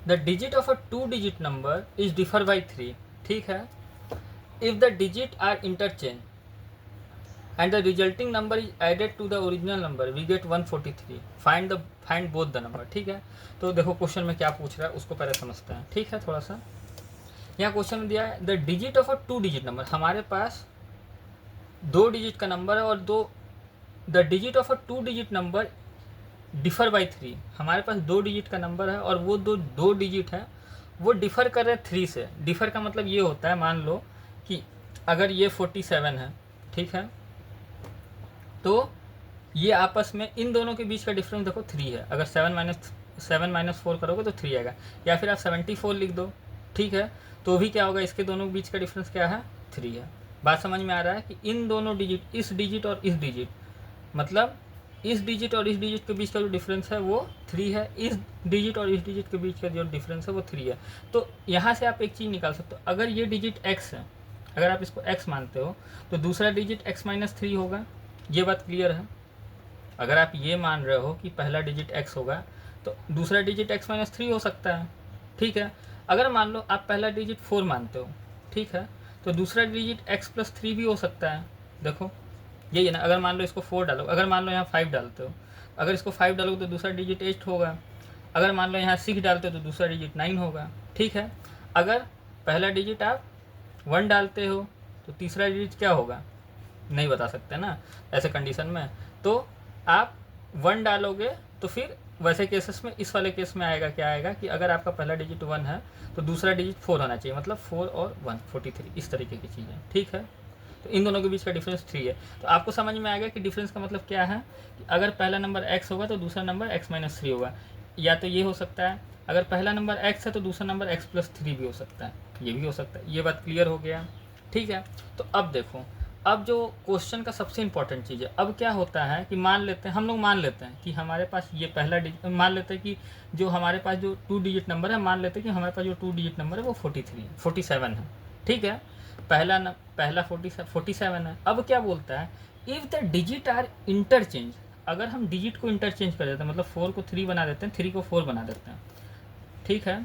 The digit of a 2 digit number is differ by 3, ठीक है। If the digit are interchange and the resulting number is added to the original number we get 143, find both the number, ठीक है। तो देखो question में क्या पूछ रहा है उसको पहले समझते हैं, ठीक है। थोड़ा सा यहाँ क्वेश्चन में दिया है the digit of a 2 digit number, हमारे पास 2 डिजिट का नंबर है और the digit of a 2 digit number differ by 3, हमारे पास 2 डिजिट का नंबर है और वो दो डिजिट है वो डिफर कर रहे हैं 3 से। डिफर का मतलब ये होता है, मान लो कि अगर ये 47 है, ठीक है, तो ये आपस में इन दोनों के बीच का डिफरेंस देखो 3 है। अगर 7 - 4 करोगे तो 3 आएगा, या फिर आप 74 लिख दो, ठीक है, तो भी क्या होगा, इसके दोनों के बीच का डिफरेंस क्या है, 3 है। बात समझ में आ रहा है कि इन दोनों डिजिट, इस डिजिट और इस डिजिट, मतलब इस डिजिट और इस डिजिट के बीच का जो डिफरेंस है वो 3 है, इस डिजिट और इस डिजिट के बीच का जो डिफरेंस है वो 3 है। तो यहाँ से आप एक चीज़ निकाल सकते हो, अगर ये डिजिट x है, अगर आप इसको x मानते हो तो दूसरा डिजिट x-3 होगा। ये बात क्लियर है। अगर आप ये मान रहे हो कि पहला डिजिट x होगा तो दूसरा डिजिट x-3 हो सकता है, ठीक है। अगर मान लो आप पहला डिजिट 4 मानते हो, ठीक है, तो दूसरा डिजिट x+3 भी हो सकता है। देखो यही है ना, अगर मान लो इसको 4 डालो, अगर मान लो यहाँ 5 डालते हो, अगर इसको 5 डालोगे तो दूसरा डिजिट 8 होगा, अगर मान लो यहाँ 6 डालते हो तो दूसरा डिजिट 9 होगा, ठीक है। अगर पहला डिजिट आप 1 डालते हो तो तीसरा डिजिट क्या होगा, नहीं बता सकते ना ऐसे कंडीशन में। तो आप 1 डालोगे तो फिर वैसे केसेस में, इस वाले केस में आएगा, क्या आएगा कि अगर आपका पहला डिजिट 1 है तो दूसरा डिजिट 4 होना चाहिए, मतलब 4 और 1 43, इस तरीके की चीज़ें, ठीक है। तो इन दोनों के बीच का डिफरेंस 3 है। तो आपको समझ में आ गया कि डिफरेंस का मतलब क्या है, कि अगर पहला नंबर x होगा तो दूसरा नंबर x-3 होगा, या तो ये हो सकता है अगर पहला नंबर x है तो दूसरा नंबर x+3 भी हो सकता है, ये भी हो सकता है। ये बात क्लियर हो गया, ठीक है। तो अब देखो, अब जो क्वेश्चन का सबसे इंपॉर्टेंट चीज़ है, अब क्या होता है कि मान लेते हैं, हम लोग मान लेते हैं कि हमारे पास ये पहला डिजिट, मान लेते हैं कि जो हमारे पास जो 2 डिजिट नंबर है, मान लेते हैं कि हमारे पास जो 2 डिजिट नंबर है वो 47 है, ठीक है। पहला 47 है। अब क्या बोलता है, if the digit are interchange, अगर हम डिजिट को इंटरचेंज कर देते हैं, मतलब 4 को 3 बना देते हैं, 3 को 4 बना देते हैं, ठीक है।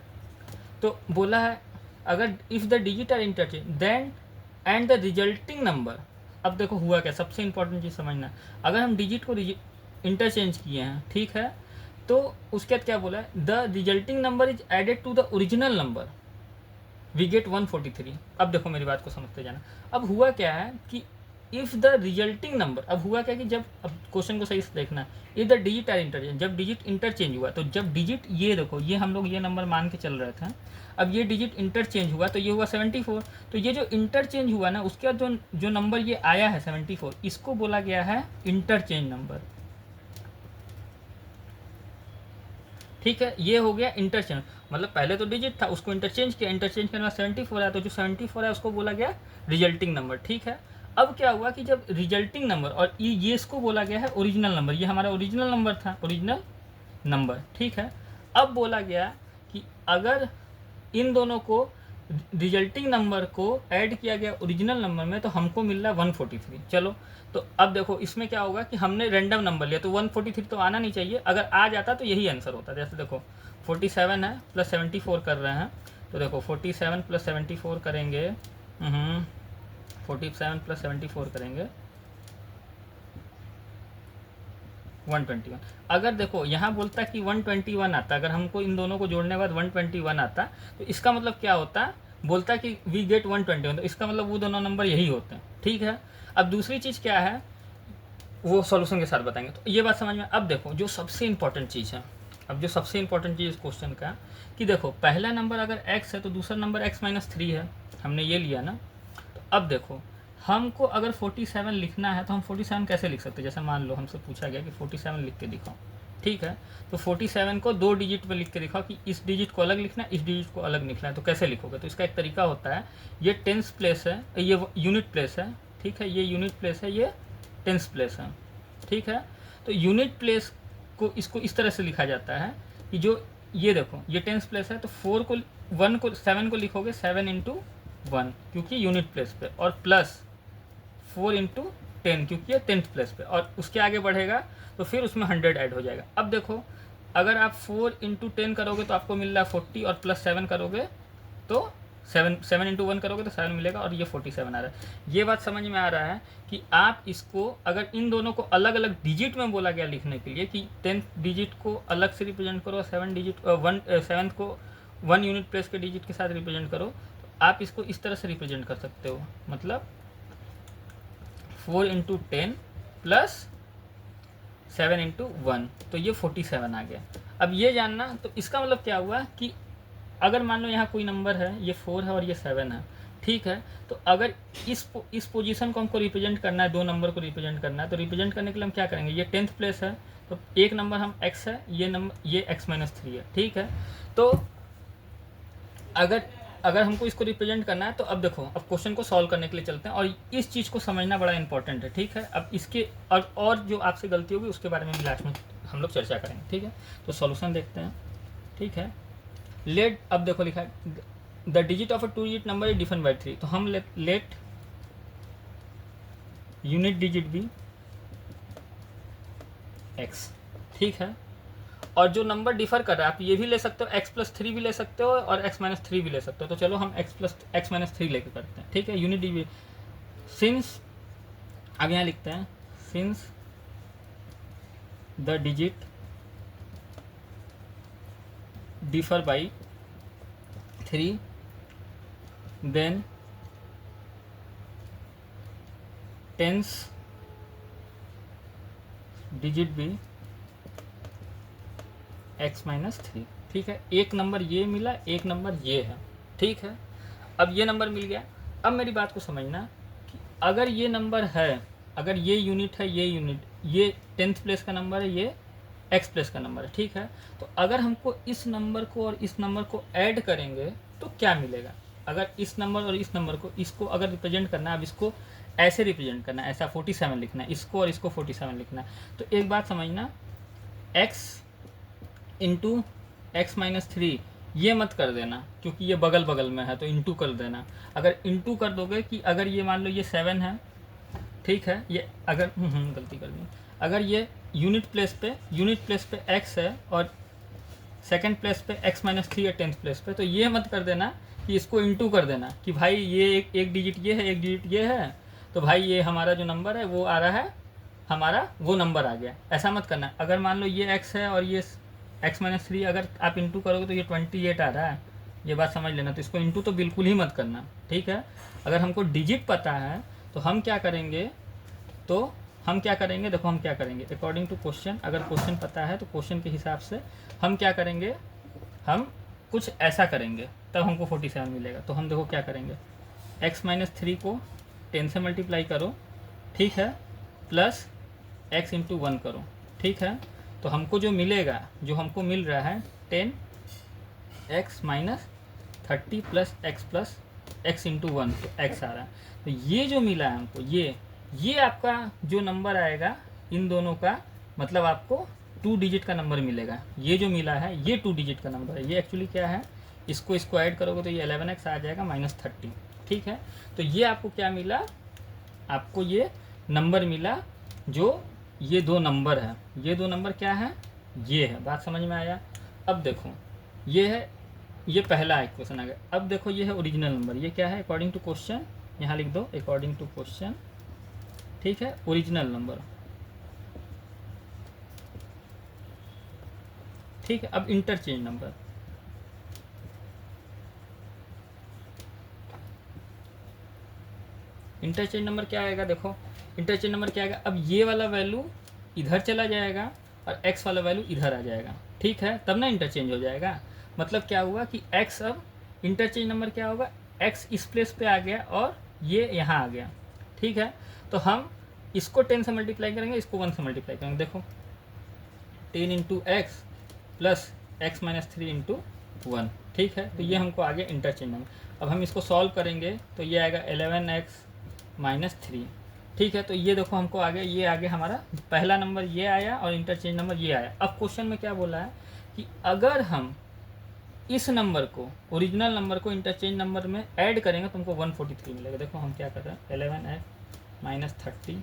तो बोला है अगर if the digit are interchange then and the resulting number, अब देखो हुआ क्या, सबसे इंपॉर्टेंट चीज़ समझना, अगर हम डिजिट को इंटरचेंज किए हैं, ठीक है, तो उसके बाद क्या बोला है, the resulting number is added to the original number we get 143। अब देखो मेरी बात को समझते जाना, अब हुआ क्या है कि इफ़ द रिजल्टिंग नंबर, अब हुआ क्या कि जब, अब क्वेश्चन को सही से देखना, if the digit are interchange, जब डिजिट इंटरचेंज हुआ, तो जब डिजिट, ये देखो ये हम लोग ये नंबर मान के चल रहे थे, अब ये डिजिट इंटरचेंज हुआ तो ये हुआ 74, तो ये जो इंटरचेंज हुआ ना उसके बाद जो नंबर ये आया है 74, इसको बोला गया है इंटरचेंज नंबर, ठीक है। ये हो गया इंटरचेंज, मतलब पहले तो डिजिट था उसको इंटरचेंज किया, इंटरचेंज करने बाद 74 आया, तो जो 74 है उसको बोला गया रिजल्टिंग नंबर, ठीक है। अब क्या हुआ कि जब रिजल्टिंग नंबर, और ये इसको बोला गया है ओरिजिनल नंबर, ये हमारा ओरिजिनल नंबर था, ओरिजिनल नंबर, ठीक है। अब बोला गया कि अगर इन दोनों को, रिजल्टिंग नंबर को ऐड किया गया ओरिजिनल नंबर में तो हमको मिल रहा है 143। चलो, तो अब देखो इसमें क्या होगा कि हमने रैंडम नंबर लिया तो 143 तो आना नहीं चाहिए, अगर आ जाता तो यही आंसर होता। जैसे देखो 47 है प्लस 74 कर रहे हैं, तो देखो 47 प्लस 74 करेंगे, 47 प्लस 74 करेंगे 121। अगर देखो यहाँ बोलता कि 121 आता, अगर हमको इन दोनों को जोड़ने के बाद 121 आता तो इसका मतलब क्या होता, बोलता कि वी गेट 121, तो इसका मतलब वो दोनों नंबर यही होते हैं, ठीक है। अब दूसरी चीज़ क्या है वो सॉल्यूशन के साथ बताएंगे, तो ये बात समझ में। अब देखो जो सबसे इंपॉर्टेंट चीज़ है, अब जो सबसे इंपॉर्टेंट चीज़ क्वेश्चन का, कि देखो पहला नंबर अगर x है तो दूसरा नंबर x-3 है, हमने ये लिया ना। तो अब देखो हमको अगर 47 लिखना है तो हम 47 कैसे लिख सकते हैं, जैसे मान लो हमसे पूछा गया कि 47 लिख के दिखाओ, ठीक है। तो 47 को 2 डिजिट पे लिख के दिखाओ कि इस डिजिट को अलग लिखना है, इस डिजिट को अलग लिखना है, तो कैसे लिखोगे। तो इसका एक तरीका होता है, ये टेंस प्लेस है, ये यूनिट प्लेस है, ठीक है, ये यूनिट प्लेस है, ये टेंस प्लेस है, ठीक है। तो यूनिट प्लेस को, इसको इस तरह से लिखा जाता है कि जो ये देखो ये टेंस प्लेस है, तो 4 को 1 को 7 को लिखोगे 7 इंटू 1 क्योंकि यूनिट प्लेस पे, और प्लस 4 इंटू 10 क्योंकि ये 10th प्लेस पे, और उसके आगे बढ़ेगा तो फिर उसमें 100 ऐड हो जाएगा। अब देखो अगर आप 4 इंटू 10 करोगे तो आपको मिल रहा है 40 और प्लस 7 करोगे तो 7 इंटू 1 करोगे तो 7 मिलेगा और ये 47 आ रहा है। ये बात समझ में आ रहा है कि आप इसको अगर इन दोनों को अलग अलग डिजिट में बोला गया लिखने के लिए कि 10th डिजिट को अलग से रिप्रेजेंट करो, 7th को 1 यूनिट प्लेस के डिजिट के साथ रिप्रेजेंट करो, तो आप इसको इस तरह से रिप्रेजेंट कर सकते हो, मतलब 4 इंटू 10 प्लस 7 इंटू 1, तो ये 47 आ गया। अब ये जानना, तो इसका मतलब क्या हुआ कि अगर मान लो यहाँ कोई नंबर है, ये 4 है और ये 7 है, ठीक है, तो अगर इस पोजीशन को हमको रिप्रेजेंट करना है, दो नंबर को रिप्रेजेंट करना है, तो रिप्रेजेंट करने के लिए हम क्या करेंगे, ये 10th प्लेस है तो एक नंबर हम x है, ये नंबर ये x-3 है, ठीक है। तो अगर हमको इसको रिप्रेजेंट करना है तो अब देखो, अब क्वेश्चन को सॉल्व करने के लिए चलते हैं और इस चीज़ को समझना बड़ा इंपॉर्टेंट है, ठीक है। अब इसके और जो आपसे गलती होगी उसके बारे में लास्ट में हम लोग चर्चा करेंगे, ठीक है। तो सॉल्यूशन देखते हैं, ठीक है। लेट, अब देखो लिखा है the digit of a 2 digit number is defined by 3, तो हम लेट यूनिट डिजिट भी x, ठीक है। और जो नंबर डिफर कर रहा है आप ये भी ले सकते हो, x+3 भी ले सकते हो और x-3 भी ले सकते हो, तो चलो हम x-3 लेके करते हैं, ठीक है। यूनिट डिजिट सिंस, अब यहाँ लिखते हैं since the digit differ by 3 then tens digit भी x-3, ठीक है। एक नंबर ये मिला, एक नंबर ये है, ठीक है। अब ये नंबर मिल गया। अब मेरी बात को समझना कि अगर ये नंबर है, अगर ये यूनिट है, ये यूनिट, ये 10th प्लेस का नंबर है, ये x प्लेस का नंबर है, ठीक है। तो अगर हमको इस नंबर को और इस नंबर को ऐड करेंगे तो क्या मिलेगा, अगर इस नंबर और इस नंबर को, इसको अगर रिप्रेजेंट करना है, अब इसको ऐसे रिप्रेजेंट करना है, ऐसा 47 लिखना है, इसको और इसको 47 लिखना है, तो एक बात समझना, x इंटू x-3 ये मत कर देना क्योंकि ये बगल बगल में है, तो इंटू कर देना। अगर इंटू कर दोगे कि अगर ये मान लो ये 7 है, ठीक है, ये अगर गलती कर दी, अगर ये यूनिट प्लेस पे x है और सेकंड प्लेस पे x-3 है 10th प्लेस पे, तो ये मत कर देना कि इसको इंटू कर देना कि भाई ये एक डिजिट ये है, एक डिजिट ये है, तो भाई ये हमारा जो नंबर है वो आ रहा है, हमारा वो नंबर आ गया, ऐसा मत करना। अगर मान लो ये x है और ये x-3 अगर आप इंटू करोगे तो ये 28 आ रहा है, ये बात समझ लेना, तो इसको इंटू तो बिल्कुल ही मत करना, ठीक है। अगर हमको डिजिट पता है तो हम क्या करेंगे, देखो हम क्या करेंगे अकॉर्डिंग टू क्वेश्चन, अगर क्वेश्चन पता है तो क्वेश्चन के हिसाब से हम क्या करेंगे, हम कुछ ऐसा करेंगे तब हमको 47 मिलेगा। तो हम देखो क्या करेंगे, x-3 को 10 से मल्टीप्लाई करो, ठीक है, प्लस x इंटू 1 करो, ठीक है। तो हमको जो मिलेगा, जो हमको मिल रहा है 10x-30 प्लस x इंटू 1, तो x आ रहा है। तो ये जो मिला है हमको, ये आपका जो नंबर आएगा इन दोनों का, मतलब आपको 2 डिजिट का नंबर मिलेगा। ये जो मिला है ये 2 डिजिट का नंबर है, ये एक्चुअली क्या है, इसको ऐड करोगे तो ये 11x आ जाएगा -30, ठीक है। तो ये आपको क्या मिला, आपको ये नंबर मिला, जो ये दो नंबर है, ये दो नंबर क्या है, ये है, बात समझ में आया। अब देखो ये है, ये पहला इक्वेशन आ गया। अब देखो ये है ओरिजिनल नंबर, ये क्या है, अकॉर्डिंग टू क्वेश्चन, यहाँ लिख दो अकॉर्डिंग टू क्वेश्चन, ठीक है, ओरिजिनल नंबर, ठीक है। अब इंटरचेंज नंबर, इंटरचेंज नंबर क्या आएगा, देखो इंटरचेंज नंबर क्या आएगा, अब ये वाला वैल्यू इधर चला जाएगा और x वाला वैल्यू इधर आ जाएगा, ठीक है, तब ना इंटरचेंज हो जाएगा। मतलब क्या हुआ कि x, अब इंटरचेंज नंबर क्या होगा, x इस प्लेस पे आ गया और ये यहाँ आ गया, ठीक है। तो हम इसको 10 से मल्टीप्लाई करेंगे, इसको 1 से मल्टीप्लाई करेंगे, देखो 10 into x plus x-3 into 1, ठीक है। तो ये हमको आ गया इंटरचेंज नंबर। अब हम इसको सॉल्व करेंगे तो ये आएगा 11x-3, ठीक है। तो ये देखो हमको आ गया, ये आ गया हमारा पहला नंबर, ये आया और इंटरचेंज नंबर ये आया। अब क्वेश्चन में क्या बोला है कि अगर हम इस नंबर को, ओरिजिनल नंबर को इंटरचेंज नंबर में ऐड करेंगे तो हमको 143 मिलेगा। देखो हम क्या कर रहे हैं, 11x-30,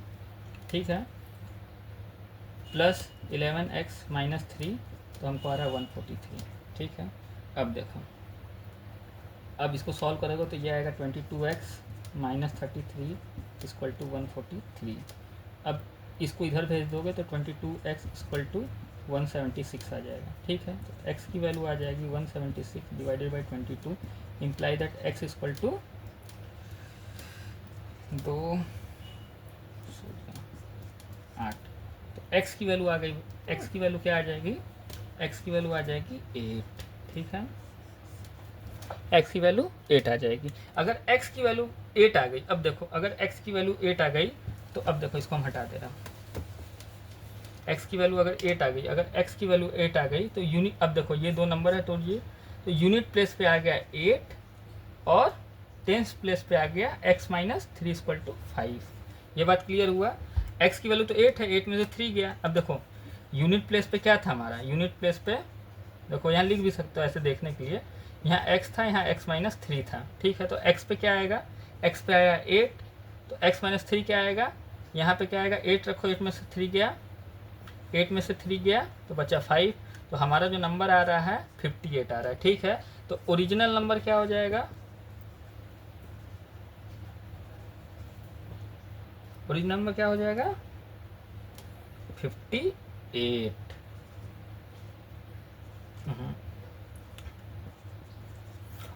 ठीक है, प्लस 11x-3 तो हमको आ रहा है 143। ठीक है, अब देखो, अब इसको सॉल्व करोगे तो ये आएगा 22x माइनस 33 इक्वल टू 143। अब इसको इधर भेज दोगे तो 22x इक्वल टू 176 आ जाएगा। ठीक है, तो x की वैल्यू आ जाएगी 176 divided by 22, imply that x equal to 8। तो x की वैल्यू आ गई, x की वैल्यू क्या आ जाएगी, x की वैल्यू आ जाएगी 8। ठीक है, x की वैल्यू 8 आ जाएगी। अगर x की वैल्यू 8 आ गई, अब देखो अगर x की वैल्यू 8 आ गई तो अब देखो इसको हम हटा दे रहे हैं। x की वैल्यू अगर 8 आ गई, अगर x की वैल्यू 8 आ गई तो यूनिट, अब देखो ये दो नंबर है तोड़िए, तो यूनिट प्लेस पे आ गया 8 और टेंस प्लेस पे आ गया x माइनस 3 इक्वल टू 5। ये बात क्लियर हुआ। x की वैल्यू तो 8 है, 8 में से 3 गया। अब देखो यूनिट प्लेस पे क्या था हमारा, यूनिट प्लेस पे देखो यहाँ लिख भी सकते हो ऐसे देखने के लिए, यहाँ x था, यहाँ x माइनस 3 था। ठीक है, तो x पे क्या आएगा, x पे आया 8, तो x माइनस 3 क्या आएगा, यहाँ पे क्या आएगा 8 रखो, 8 में से 3 गया, 8 में से 3 गया तो बचा 5। तो हमारा जो नंबर आ रहा है 58 आ रहा है। ठीक है, तो ओरिजिनल नंबर क्या हो जाएगा, ओरिजिनल नंबर क्या हो जाएगा 58।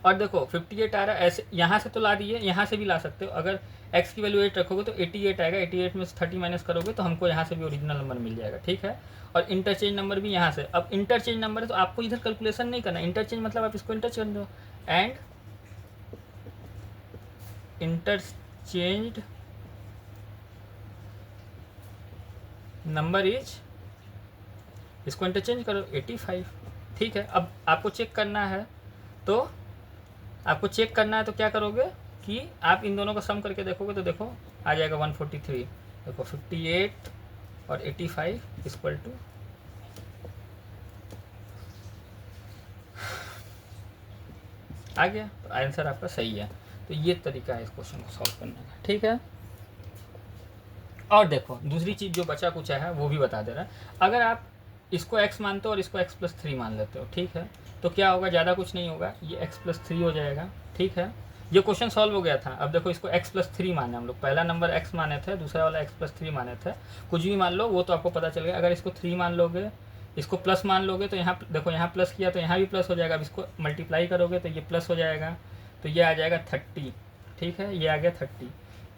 और देखो 58 आ रहा है, ऐसे यहाँ से तो ला दिए, यहाँ से भी ला सकते हो। अगर x की वैल्यू 8 रखोगे तो 88 आएगा, 88 में से 30 माइनस करोगे तो हमको यहाँ से भी ओरिजिनल नंबर मिल जाएगा। ठीक है, और इंटरचेंज नंबर भी यहाँ से। अब इंटरचेंज नंबर है तो आपको इधर कैलकुलेशन नहीं करना, इंटरचेंज मतलब आप इसको इंटरचेंज दो, एंड इंटरचेंज नंबर इज, इसको इंटरचेंज करो 85। ठीक है, अब आपको चेक करना है तो क्या करोगे कि आप इन दोनों का सम करके देखोगे तो देखो आ जाएगा 143। देखो 58 और 85 इक्वल टू, आ गया, तो आंसर आपका सही है। तो ये तरीका है इस क्वेश्चन को सॉल्व करने का। ठीक है, और देखो दूसरी चीज़ जो बचा कुछ है वो भी बता दे रहा है। अगर आप इसको x मानते हो और इसको x+3 मान लेते हो, ठीक है, तो क्या होगा, ज़्यादा कुछ नहीं होगा, ये x+3 हो जाएगा। ठीक है, ये क्वेश्चन सॉल्व हो गया था। अब देखो इसको x+3 माने हम लोग, पहला नंबर x माने थे, दूसरा वाला x+3 माने थे, कुछ भी मान लो वो तो आपको पता चल गया। अगर इसको 3 मान लोगे, इसको प्लस मान लोगे तो यहाँ देखो, यहाँ प्लस किया तो यहाँ भी प्लस हो जाएगा। अब इसको मल्टीप्लाई करोगे तो ये प्लस हो जाएगा, तो ये आ जाएगा 30। ठीक है, ये आ गया 30।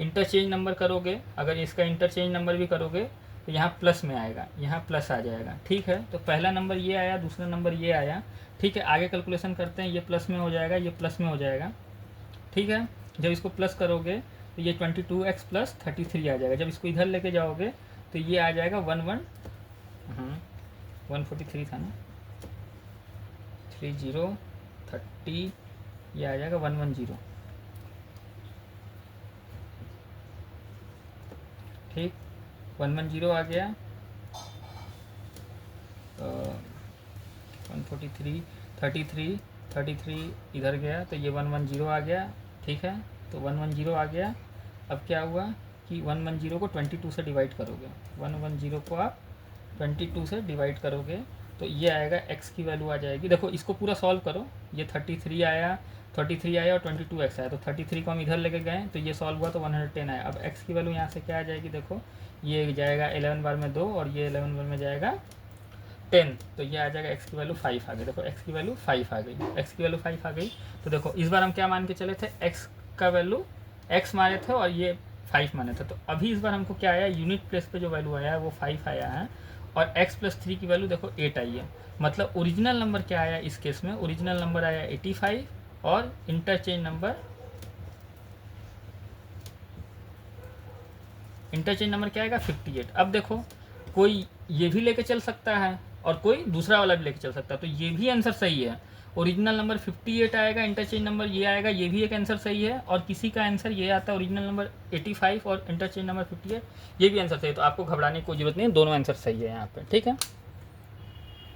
इंटरचेंज नंबर करोगे, अगर इसका इंटरचेंज नंबर भी करोगे तो यहाँ प्लस में आएगा, यहाँ प्लस आ जाएगा। ठीक है, तो पहला नंबर ये आया, दूसरा नंबर ये आया। ठीक है, आगे कैलकुलेशन करते हैं, ये प्लस में हो जाएगा, ये प्लस में हो जाएगा। ठीक है, जब इसको प्लस करोगे तो ये 22x प्लस 33 आ जाएगा। जब इसको इधर लेके जाओगे तो ये आ जाएगा 143 था ना, 30 30, ये आ जाएगा 110। ठीक, 110 आ गया, 143 33 इधर गया तो ये 110 आ गया। ठीक है, तो 110 आ गया। अब क्या हुआ कि 110 को 22 से डिवाइड करोगे, 110 को आप 22 से डिवाइड करोगे तो ये आएगा, x की वैल्यू आ जाएगी। देखो इसको पूरा सॉल्व करो, ये 33 आया और 22x आया, तो 33 को हम इधर लेके गए तो ये सॉल्व हुआ तो 110 आया। अब x की वैल्यू यहाँ से क्या आ जाएगी, देखो ये जाएगा 11 बार में 2 और ये 11 बार में जाएगा 10, तो ये आ जाएगा x की वैल्यू 5 आ गई। देखो x की वैल्यू 5 आ गई, x की वैल्यू 5 आ गई। तो देखो इस बार हम क्या मान के चले थे, x का वैल्यू x माने थे और ये 5 माने थे। तो अभी इस बार हमको क्या आया, यूनिट प्लेस पे जो वैल्यू आया है वो 5 आया है और x+3 की वैल्यू देखो 8 आई है। मतलब ओरिजिनल नंबर क्या आया इस केस में, ओरिजिनल नंबर आया 85 और इंटरचेंज नंबर क्या आएगा 58। अब देखो कोई ये भी लेके चल सकता है और कोई दूसरा वाला भी लेके चल सकता है, तो ये भी आंसर सही है। ओरिजिनल नंबर 58 आएगा, इंटरचेंज नंबर ये आएगा, ये भी एक आंसर सही है। और किसी का आंसर ये आता है ओरिजिनल नंबर 85 और इंटरचेंज नंबर 58, ये भी आंसर सही है। तो आपको घबराने की कोई जरूरत नहीं है, दोनों आंसर सही है यहाँ पे। ठीक है।